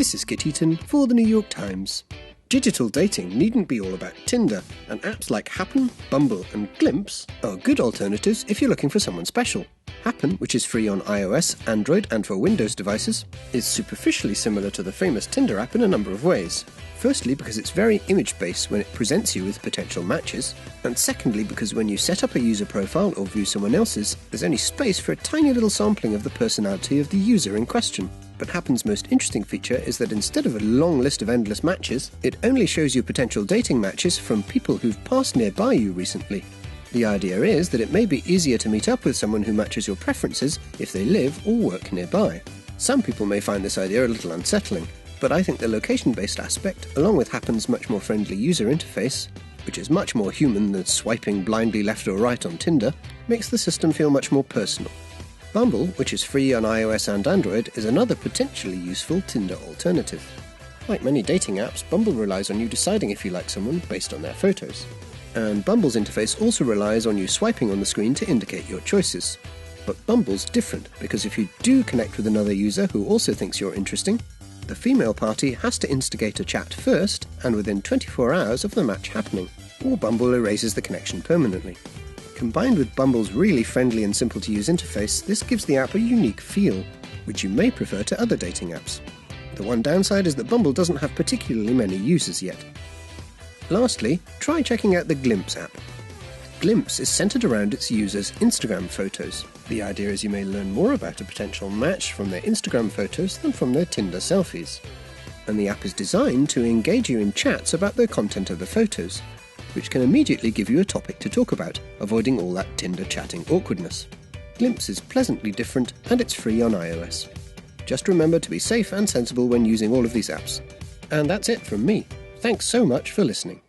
This is Kit Eaton for the New York Times. Digital dating needn't be all about Tinder, and apps like Happen, Bumble and Glimpse are good alternatives if you're looking for someone special. Happen, which is free on iOS, Android and for Windows devices, is superficially similar to the famous Tinder app in a number of ways. Firstly, because it's very image-based when it presents you with potential matches, and secondly because when you set up a user profile or view someone else's, there's only space for a tiny little sampling of the personality of the user in question. But Happen's most interesting feature is that instead of a long list of endless matches, it only shows you potential dating matches from people who've passed nearby you recently. The idea is that it may be easier to meet up with someone who matches your preferences if they live or work nearby. Some people may find this idea a little unsettling, but I think the location-based aspect, along with Happen's much more friendly user interface, which is much more human than swiping blindly left or right on Tinder, makes the system feel much more personal. Bumble, which is free on iOS and Android, is another potentially useful Tinder alternative. Like many dating apps, Bumble relies on you deciding if you like someone based on their photos. And Bumble's interface also relies on you swiping on the screen to indicate your choices. But Bumble's different, because if you do connect with another user who also thinks you're interesting, the female party has to instigate a chat first and within 24 hours of the match happening, or Bumble erases the connection permanently. Combined with Bumble's really friendly and simple-to-use interface, this gives the app a unique feel, which you may prefer to other dating apps. The one downside is that Bumble doesn't have particularly many users yet. Lastly, try checking out the Glimpse app. Glimpse is centered around its users' Instagram photos. The idea is you may learn more about a potential match from their Instagram photos than from their Tinder selfies. And the app is designed to engage you in chats about the content of the photos, which can immediately give you a topic to talk about, avoiding all that Tinder chatting awkwardness. Glimpse is pleasantly different and it's free on iOS. Just remember to be safe and sensible when using all of these apps. And that's it from me. Thanks so much for listening.